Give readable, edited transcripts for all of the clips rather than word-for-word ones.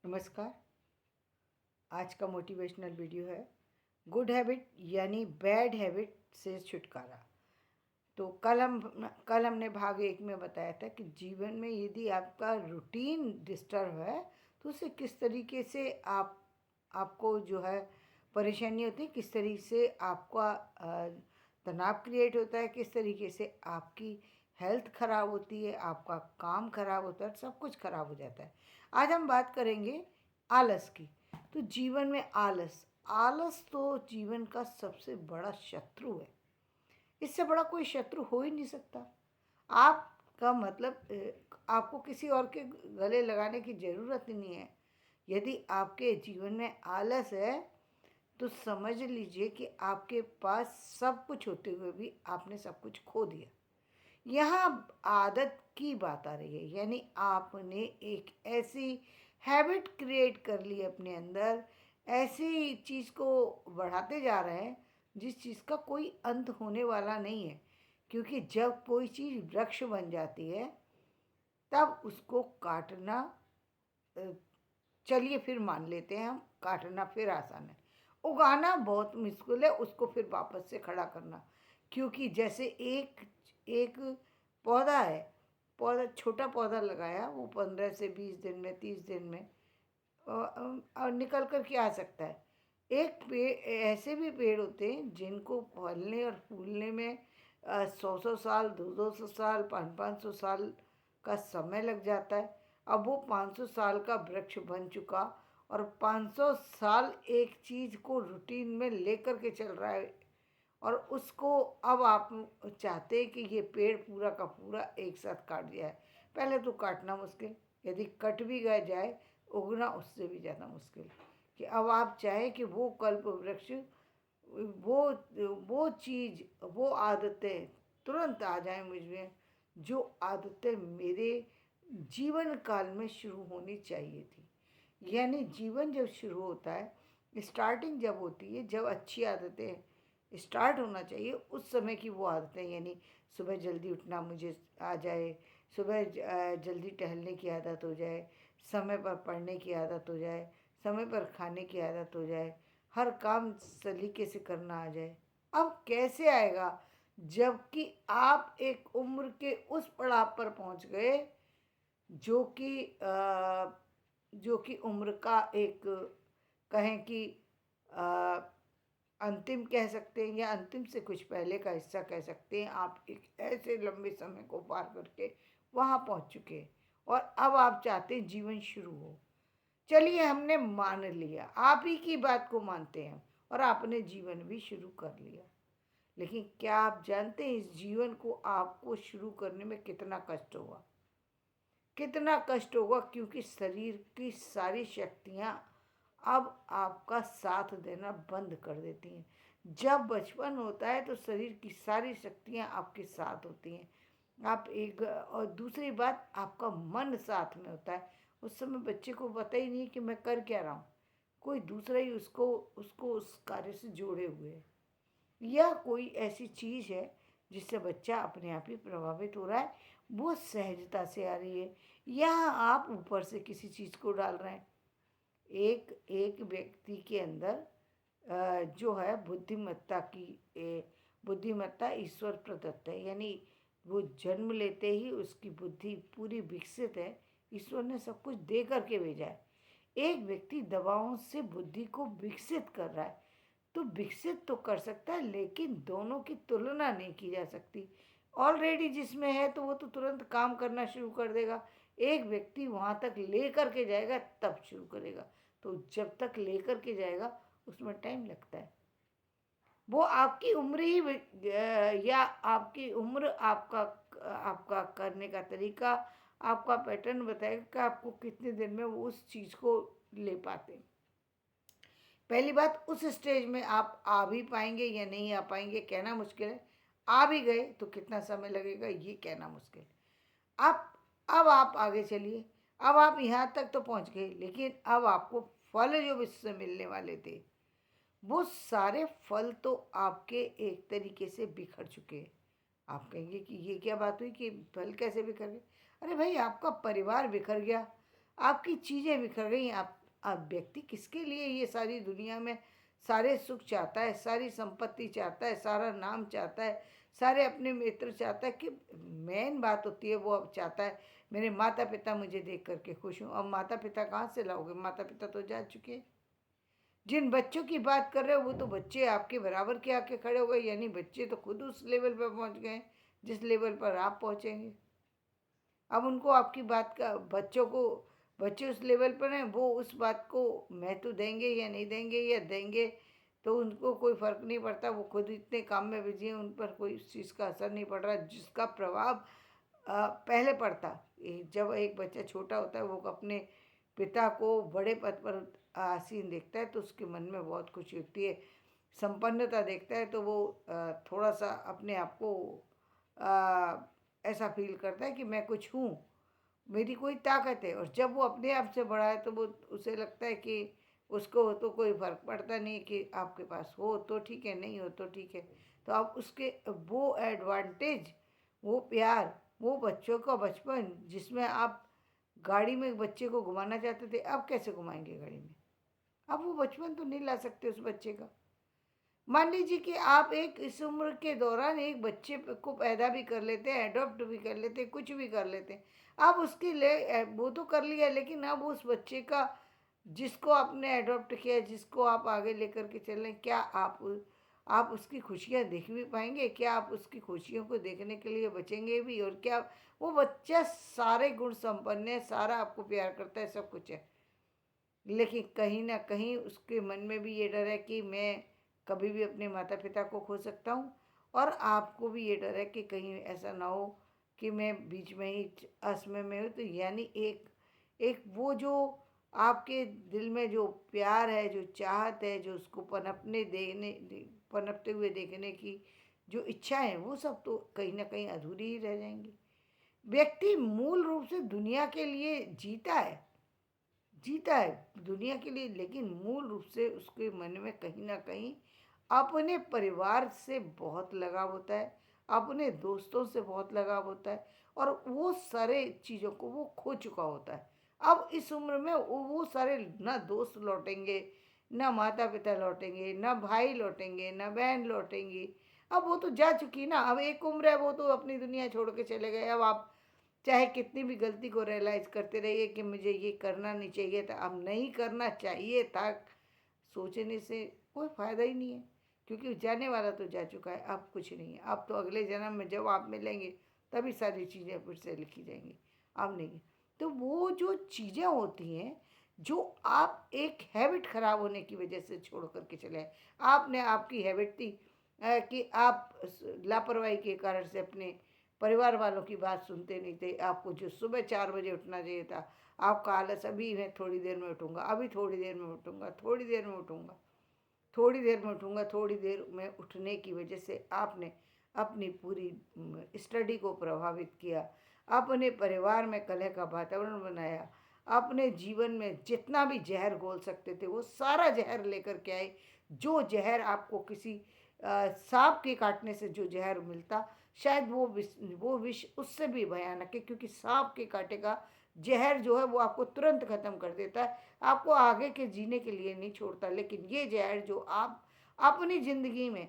नमस्कार। आज का मोटिवेशनल वीडियो है गुड हैबिट यानी बैड हैबिट से छुटकारा। तो कल हमने भाग एक में बताया था कि जीवन में यदि आपका रूटीन डिस्टर्ब है तो उसे किस तरीके से आपको जो है परेशानी होती है, किस तरीके से आपका तनाव क्रिएट होता है, किस तरीके से आपकी हेल्थ ख़राब होती है, आपका काम ख़राब होता है, सब कुछ ख़राब हो जाता है। आज हम बात करेंगे आलस की। तो जीवन में आलस आलस तो जीवन का सबसे बड़ा शत्रु है। इससे बड़ा कोई शत्रु हो ही नहीं सकता। आपका मतलब आपको किसी और के गले लगाने की ज़रूरत ही नहीं है। यदि आपके जीवन में आलस है तो समझ लीजिए कि आपके पास सब कुछ होते हुए भी आपने सब कुछ खो दिया। यहाँ आदत की बात आ रही है, यानी आपने एक ऐसी हैबिट क्रिएट कर ली अपने अंदर, ऐसी चीज़ को बढ़ाते जा रहे हैं जिस चीज़ का कोई अंत होने वाला नहीं है। क्योंकि जब कोई चीज़ वृक्ष बन जाती है तब उसको काटना, अ, चलिए फिर मान लेते हैं हम, काटना फिर आसान है, उगाना बहुत मुश्किल है, उसको फिर वापस से खड़ा करना। क्योंकि जैसे एक एक पौधा है, पौधा छोटा पौधा लगाया, वो 15 से 20 दिन में, 30 दिन में और निकल कर के आ सकता है। एक पेड़, ऐसे भी पेड़ होते हैं जिनको फलने और फूलने में 100-100 साल, 200-200 साल, 500-500 साल का समय लग जाता है। अब वो 500 साल का वृक्ष बन चुका और 500 साल एक चीज़ को रूटीन में लेकर के चल रहा है, और उसको अब आप चाहते हैं कि ये पेड़ पूरा का पूरा एक साथ काट दिया है। पहले तो काटना मुश्किल, यदि कट भी गया जाए उगना उससे भी ज़्यादा मुश्किल। कि अब आप चाहें कि वो कल्प वृक्ष, वो वो चीज़, वो आदतें तुरंत आ जाएं मुझ में, जो आदतें मेरे जीवन काल में शुरू होनी चाहिए थी। यानी जीवन जब शुरू होता है, स्टार्टिंग जब होती है, जब अच्छी आदतें स्टार्ट होना चाहिए, उस समय की वो आदतें, यानी सुबह जल्दी उठना मुझे आ जाए, सुबह जल्दी टहलने की आदत हो जाए, समय पर पढ़ने की आदत हो जाए, समय पर खाने की आदत हो जाए, हर काम सलीके से करना आ जाए। अब कैसे आएगा, जबकि आप एक उम्र के उस पड़ाव पर पहुंच गए जो कि जो कि उम्र का एक, कहें कि अ, अंतिम कह सकते हैं, या अंतिम से कुछ पहले का हिस्सा कह सकते हैं। आप एक ऐसे लंबे समय को पार करके वहाँ पहुँच चुके हैं और अब आप चाहते हैं जीवन शुरू हो। चलिए हमने मान लिया, आप ही की बात को मानते हैं और आपने जीवन भी शुरू कर लिया। लेकिन क्या आप जानते हैं इस जीवन को आपको शुरू करने में कितना कष्ट होगा? कितना कष्ट होगा, क्योंकि शरीर की सारी शक्तियाँ अब आपका साथ देना बंद कर देती हैं। जब बचपन होता है तो शरीर की सारी शक्तियाँ आपके साथ होती हैं। आप एक, और दूसरी बात, आपका मन साथ में होता है। उस समय बच्चे को पता ही नहीं कि मैं कर क्या रहा हूँ, कोई दूसरा ही उसको उसको उस कार्य से जोड़े हुए है। यह कोई ऐसी चीज़ है जिससे बच्चा अपने आप ही प्रभावित हो रहा है, वो सहजता से आ रही है, या आप ऊपर से किसी चीज़ को डाल रहे हैं। एक एक व्यक्ति के अंदर जो है बुद्धिमत्ता की, बुद्धिमत्ता ईश्वर प्रदत्त है, यानी वो जन्म लेते ही उसकी बुद्धि पूरी विकसित है, ईश्वर ने सब कुछ दे करके भेजा है। एक व्यक्ति दवाओं से बुद्धि को विकसित कर रहा है, तो विकसित तो कर सकता है, लेकिन दोनों की तुलना नहीं की जा सकती। ऑलरेडी जिसमें है तो वो तो तुरंत काम करना शुरू कर देगा, एक व्यक्ति वहाँ तक ले कर के जाएगा तब शुरू करेगा। तो जब तक ले कर के जाएगा उसमें टाइम लगता है। वो आपकी उम्र ही या आपकी उम्र, आपका आपका करने का तरीका, आपका पैटर्न बताएगा कि आपको कितने दिन में वो उस चीज़ को ले पाते हैं। पहली बात, उस स्टेज में आप आ भी पाएंगे या नहीं आ पाएंगे कहना मुश्किल है। आ भी गए तो कितना समय लगेगा ये कहना मुश्किल। आप अब आप आगे चलिए, अब आप यहाँ तक तो पहुँच गए, लेकिन अब आपको फल जो इससे मिलने वाले थे, वो सारे फल तो आपके एक तरीके से बिखर चुके हैं। आप कहेंगे कि ये क्या बात हुई कि फल कैसे बिखर गए? अरे भाई, आपका परिवार बिखर गया, आपकी चीज़ें बिखर गई। आप व्यक्ति किसके लिए ये सारी दुनिया में सारे सुख चाहता है, सारी संपत्ति चाहता है, सारा नाम चाहता है, सारे अपने मित्र चाहता है? कि मेन बात होती है वो अब चाहता है मेरे माता पिता मुझे देख करके खुश हों। अब माता पिता कहाँ से लाओगे? माता पिता तो जा चुके हैं। जिन बच्चों की बात कर रहे हो वो तो बच्चे आपके बराबर के आके खड़े हो गए, यानी बच्चे तो खुद उस लेवल पर पहुंच गए जिस लेवल पर आप पहुंचेंगे। अब उनको आपकी बात का, बच्चों को, बच्चे उस लेवल पर हैं, वो उस बात को महत्व देंगे या नहीं देंगे, या देंगे तो उनको कोई फर्क नहीं पड़ता। वो खुद इतने काम में बिजी हैं, उन पर कोई उस चीज़ का असर नहीं पड़ रहा जिसका प्रभाव पहले पड़ता। जब एक बच्चा छोटा होता है वो अपने पिता को बड़े पद पर आसीन देखता है तो उसके मन में बहुत खुशी होती है। संपन्नता देखता है तो वो थोड़ा सा अपने आप को ऐसा फील करता है कि मैं कुछ हूँ, मेरी कोई ताकत है। और जब वो अपने आप से बड़ा है तो वो, उसे लगता है कि उसको तो कोई फ़र्क पड़ता नहीं कि आपके पास हो तो ठीक है, नहीं हो तो ठीक है। तो आप उसके वो एडवांटेज, वो प्यार, वो बच्चों का बचपन जिसमें आप गाड़ी में बच्चे को घुमाना चाहते थे, अब कैसे घुमाएंगे गाड़ी में? अब वो बचपन तो नहीं ला सकते उस बच्चे का। मान लीजिए कि आप एक इस उम्र के दौरान एक बच्चे को पैदा भी कर लेते हैं, अडॉप्ट भी कर लेते हैं, कुछ भी कर लेते हैं। अब उसके लिए वो तो कर लिया, लेकिन अब उस बच्चे का, जिसको आपने अडॉप्ट किया, जिसको आप आगे लेकर के चल रहे हैं, क्या आप उसकी खुशियाँ देख भी पाएंगे? क्या आप उसकी खुशियों को देखने के लिए बचेंगे भी? और क्या वो बच्चा सारे गुण संपन्न है, सारा आपको प्यार करता है, सब कुछ है, लेकिन कहीं ना कहीं उसके मन में भी ये डर है कि मैं कभी भी अपने माता पिता को खो सकता हूँ। और आपको भी ये डर है कि कहीं ऐसा ना हो कि मैं बीच में ही असमय में हूँ। तो यानी एक एक वो जो आपके दिल में जो प्यार है, जो चाहत है, जो उसको पनपते हुए देखने की जो इच्छा है, वो सब तो कहीं ना कहीं अधूरी ही रह जाएंगी। व्यक्ति मूल रूप से दुनिया के लिए जीता है दुनिया के लिए, लेकिन मूल रूप से उसके मन में कहीं ना कहीं अपने परिवार से बहुत लगाव होता है, अपने दोस्तों से बहुत लगाव होता है, और वो सारे चीज़ों को वो खो चुका होता है। अब इस उम्र में वो सारे ना दोस्त लौटेंगे, ना माता पिता लौटेंगे, ना भाई लौटेंगे, ना बहन लौटेंगी। अब वो तो जा चुकी ना। अब एक उम्र है, वो तो अपनी दुनिया छोड़ के चले गए। अब आप चाहे कितनी भी गलती को रियलाइज़ करते रहिए कि मुझे ये करना नहीं चाहिए था, अब नहीं करना चाहिए था, सोचने से कोई फ़ायदा ही नहीं है, क्योंकि जाने वाला तो जा चुका है। अब कुछ नहीं है। अब तो अगले जन्म में जब आप मिलेंगे तभी सारी चीज़ें फिर से लिखी जाएंगी, अब नहीं। तो वो जो चीज़ें होती हैं, जो आप एक हैबिट ख़राब होने की वजह से छोड़ करके चले आए। आपने, आपकी हैबिट थी कि आप लापरवाही के कारण से अपने परिवार वालों की बात सुनते नहीं थे। आपको जो सुबह 4 बजे उठना चाहिए था, आपका आलस, अभी मैं थोड़ी देर में उठूँगा, अभी थोड़ी देर में उठूँगा, थोड़ी देर में उठूँगा, थोड़ी देर में उठूँगा, थोड़ी देर में उठने की वजह से आपने अपनी पूरी स्टडी को प्रभावित किया, अपने परिवार में कलह का वातावरण बनाया, अपने जीवन में जितना भी जहर घोल सकते थे वो सारा जहर लेकर के आए। जो जहर आपको किसी सांप के काटने से जो जहर मिलता, शायद वो विष उससे भी भयानक है, क्योंकि सांप के काटे का जहर जो है वो आपको तुरंत ख़त्म कर देता है, आपको आगे के जीने के लिए नहीं छोड़ता। लेकिन ये जहर जो आप अपनी ज़िंदगी में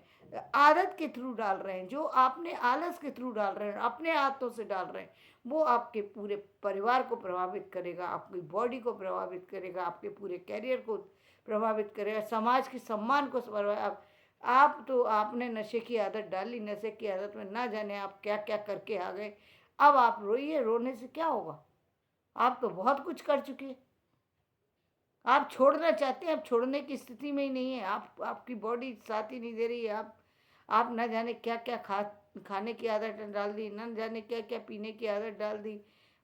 आदत के थ्रू डाल रहे हैं, जो आपने आलस के थ्रू डाल रहे हैं, अपने हाथों से डाल रहे हैं, वो आपके पूरे परिवार को प्रभावित करेगा, आपकी बॉडी को प्रभावित करेगा, आपके पूरे करियर को प्रभावित करेगा, समाज के सम्मान को प्रभावित। आप तो, आपने नशे की आदत डाली, नशे की आदत में ना जाने आप क्या क्या करके आ गए। अब आप रोइए, रोने से क्या होगा? आप तो बहुत कुछ कर चुके हैं। आप छोड़ना चाहते हैं, आप छोड़ने की स्थिति में ही नहीं है। आपकी बॉडी साथ ही नहीं दे रही है। आप ना जाने क्या क्या खाने की आदत डाल दी, ना जाने क्या क्या पीने की आदत डाल दी।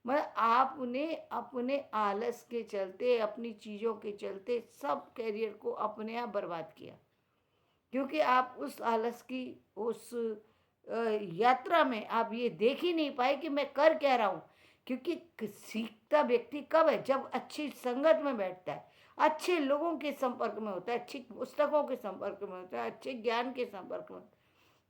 मतलब आपने अपने आलस के चलते, अपनी चीज़ों के चलते सब करियर को अपने आप बर्बाद किया, क्योंकि आप उस आलस की, उस यात्रा में आप ये देख ही नहीं पाए कि मैं कर क्या रहा हूँ। क्योंकि सीखता व्यक्ति कब है? जब अच्छी संगत में बैठता है, अच्छे लोगों के संपर्क में होता है, अच्छी पुस्तकों के संपर्क में होता है, अच्छे ज्ञान के संपर्क में,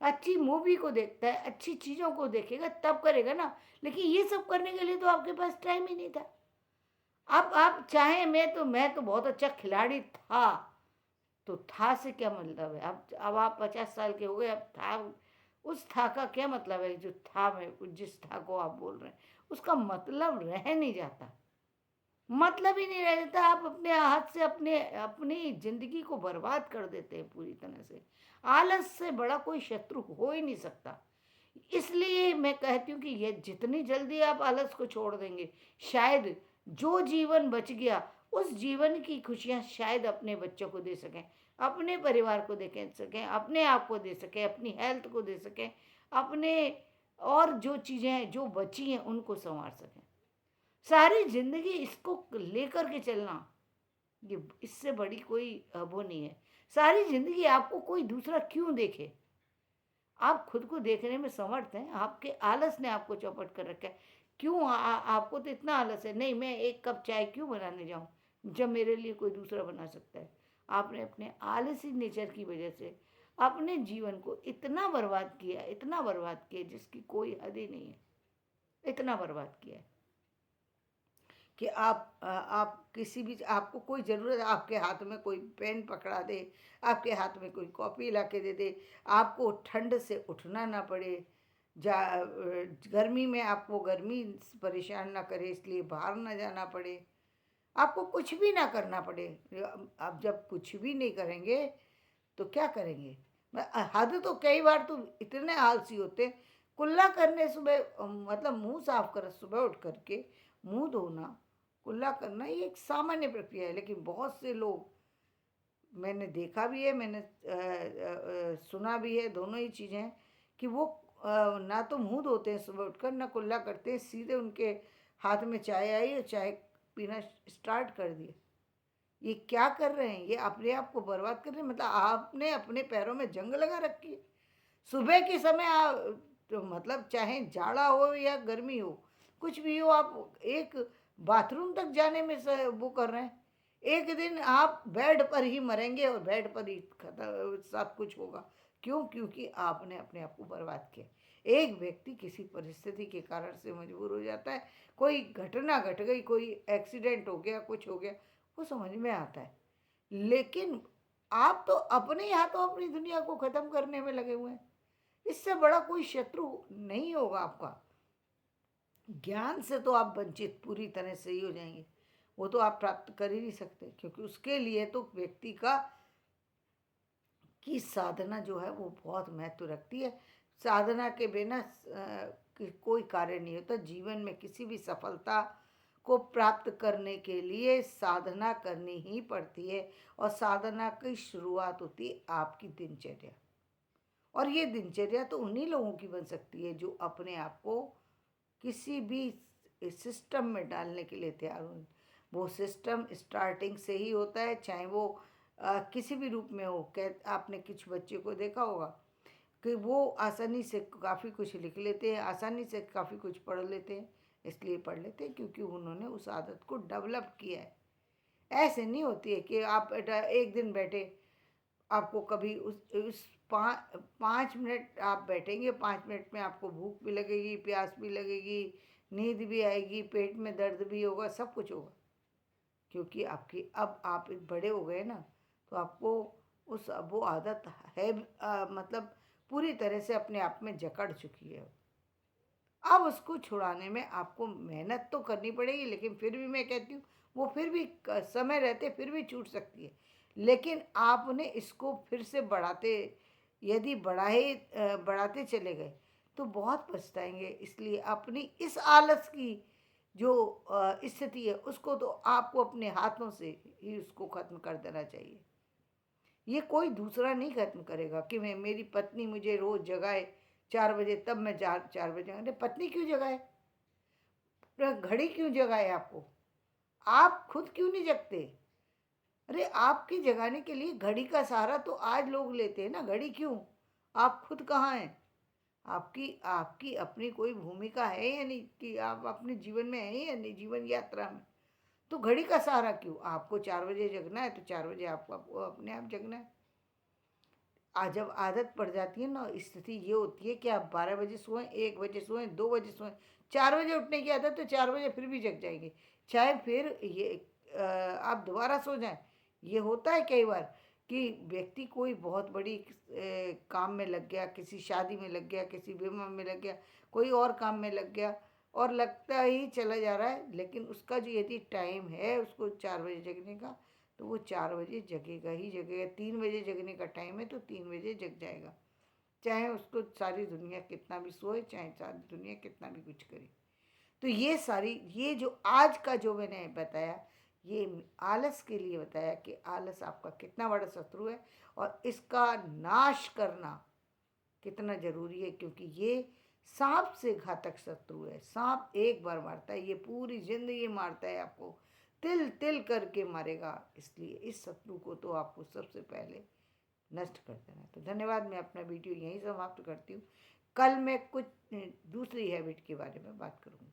अच्छी मूवी को देखता है, अच्छी चीज़ों को देखेगा, तब करेगा ना। लेकिन ये सब करने के लिए तो आपके पास टाइम ही नहीं था। अब आप चाहें मैं तो बहुत अच्छा खिलाड़ी था, तो था से क्या मतलब है? अब आप 50 साल के हो गए, अब था, उस था का क्या मतलब है? जो था, में जिस था को आप बोल रहे हैं, उसका मतलब रह नहीं जाता, मतलब ही नहीं रह जाता। आप अपने हाथ से अपनी ज़िंदगी को बर्बाद कर देते हैं पूरी तरह से। आलस से बड़ा कोई शत्रु हो ही नहीं सकता। इसलिए मैं कहती हूँ कि ये जितनी जल्दी आप आलस को छोड़ देंगे, शायद जो जीवन बच गया, उस जीवन की खुशियाँ शायद अपने बच्चों को दे सकें, अपने परिवार को दे सकें, अपने आप को दे सकें, अपनी हेल्थ को दे सकें, अपने और जो चीज़ें हैं जो बची हैं उनको संवार सकें। सारी ज़िंदगी इसको लेकर के चलना, ये इससे बड़ी कोई वो नहीं है। सारी ज़िंदगी आपको कोई दूसरा क्यों देखे? आप खुद को देखने में समर्थ हैं, आपके आलस ने आपको चौपट कर रखा है। क्यों आपको तो इतना आलस है, नहीं मैं 1 कप चाय क्यों बनाने जाऊँ, जब मेरे लिए कोई दूसरा बना सकता है। आपने अपने आलसी नेचर की वजह से अपने जीवन को इतना बर्बाद किया जिसकी कोई हद ही नहीं है, इतना बर्बाद किया है। कि आप किसी भी, आपको कोई ज़रूरत, आपके हाथ में कोई पेन पकड़ा दे, आपके हाथ में कोई कॉपी ला के दे दे, आपको ठंड से उठना ना पड़े, गर्मी में आपको गर्मी परेशान ना करे इसलिए बाहर ना जाना पड़े, आपको कुछ भी ना करना पड़े। आप जब कुछ भी नहीं करेंगे तो क्या करेंगे? हद तो कई बार तो इतने आलसी होते हैं, कुल्ला करने सुबह, मतलब मुंह साफ कर सुबह उठ करके मुंह धोना, कुल्ला करना ये एक सामान्य प्रक्रिया है, लेकिन बहुत से लोग, मैंने देखा भी है, मैंने सुना भी है, दोनों ही चीज़ें हैं कि वो ना तो मुंह धोते हैं सुबह उठकर, ना कुल्ला करते हैं, सीधे उनके हाथ में चाय आई और चाय पीना स्टार्ट कर दिए। ये क्या कर रहे हैं? ये अपने आप को बर्बाद कर रहे हैं, मतलब आपने अपने पैरों में जंग लगा रखी है। सुबह के समय तो मतलब चाहे जाड़ा हो या गर्मी हो, कुछ भी हो, आप एक बाथरूम तक जाने में वो कर रहे हैं। एक दिन आप बेड पर ही मरेंगे और बेड पर ही खत्म सब कुछ होगा। क्यों? क्योंकि आपने अपने आप को बर्बाद किया। एक व्यक्ति किसी परिस्थिति के कारण से मजबूर हो जाता है, कोई घटना घट गई, कोई एक्सीडेंट हो गया, कुछ हो गया, वो समझ में आता है। लेकिन आप तो अपने यहाँ तो अपनी दुनिया को खत्म करने में लगे हुए हैं। इससे बड़ा कोई शत्रु नहीं होगा आपका। ज्ञान से तो आप वंचित पूरी तरह से ही हो जाएंगे, वो तो आप प्राप्त कर ही नहीं सकते, क्योंकि उसके लिए तो व्यक्ति की साधना जो है वो बहुत महत्व रखती है। साधना के बिना कोई कार्य नहीं होता। जीवन में किसी भी सफलता को प्राप्त करने के लिए साधना करनी ही पड़ती है, और साधना की शुरुआत होती है आपकी दिनचर्या। और ये दिनचर्या तो उन्हीं लोगों की बन सकती है जो अपने आप को किसी भी सिस्टम में डालने के लिए तैयार हो। वो सिस्टम स्टार्टिंग से ही होता है, चाहे वो किसी भी रूप में हो। आपने कुछ बच्चे को देखा होगा कि वो आसानी से काफ़ी कुछ लिख लेते हैं, आसानी से काफ़ी कुछ पढ़ लेते हैं। इसलिए पढ़ लेते हैं क्योंकि उन्होंने उस आदत को डेवलप किया है। ऐसे नहीं होती है कि आप एक दिन बैठे, आपको कभी उस 5 मिनट आप बैठेंगे, 5 मिनट में आपको भूख भी लगेगी, प्यास भी लगेगी, नींद भी आएगी, पेट में दर्द भी होगा, सब कुछ होगा। क्योंकि आपकी, अब आप बड़े हो गए ना, तो आपको उस वो आदत है, मतलब पूरी तरह से अपने आप में जकड़ चुकी है। अब उसको छुड़ाने में आपको मेहनत तो करनी पड़ेगी, लेकिन फिर भी मैं कहती हूँ वो फिर भी समय रहते फिर भी छूट सकती है। लेकिन आपने इसको फिर से यदि बढ़ाते चले गए तो बहुत पछताएंगे। इसलिए अपनी इस आलस की जो स्थिति है उसको तो आपको अपने हाथों से ही उसको खत्म कर देना चाहिए। ये कोई दूसरा नहीं खत्म करेगा कि मेरी पत्नी मुझे रोज जगाए 4 बजे, तब मैं 4 बजे। अरे पत्नी क्यों जगाए, घड़ी क्यों जगाए आपको? आप खुद क्यों नहीं जगते? अरे आपकी जगाने के लिए घड़ी का सहारा तो आज लोग लेते हैं ना, घड़ी क्यों? आप खुद कहाँ हैं? आपकी आपकी अपनी कोई भूमिका है या नहीं, कि आप अपने जीवन में हैं या नहीं, जीवन यात्रा में? तो घड़ी का सहारा क्यों? आपको 4 बजे जगना है तो 4 बजे आपको अपने आप जगना है। आज जब आदत पड़ जाती है ना, स्थिति ये होती है कि आप 12 बजे सोएं, 1 बजे सोएं, 2 बजे सोएं, 4 बजे उठने की आदत तो 4 बजे फिर भी जग जाएंगे, चाहे फिर ये आप दोबारा सो जाएं। ये होता है कई बार कि व्यक्ति कोई बहुत बड़ी काम में लग गया, किसी शादी में लग गया, किसी विवाह में लग गया, कोई और काम में लग गया और लगता ही चला जा रहा है, लेकिन उसका जो यदि टाइम है उसको 4 बजे जगने का, तो वो 4 बजे जगेगा ही जगेगा। 3 बजे जगने का टाइम है तो 3 बजे जग जाएगा, चाहे उसको सारी दुनिया कितना भी सोए, चाहे सारी दुनिया कितना भी कुछ करे। तो ये जो आज का जो मैंने बताया, ये आलस के लिए बताया कि आलस आपका कितना बड़ा शत्रु है और इसका नाश करना कितना जरूरी है, क्योंकि ये सांप से घातक शत्रु है। सांप एक बार मारता है, ये पूरी जिंदगी मारता है, आपको तिल तिल करके मारेगा। इसलिए इस शत्रु को तो आपको सबसे पहले नष्ट कर देना। तो धन्यवाद, मैं अपना वीडियो यहीं समाप्त करती हूँ। कल मैं कुछ दूसरी हैबिट के बारे में बात करूँगी।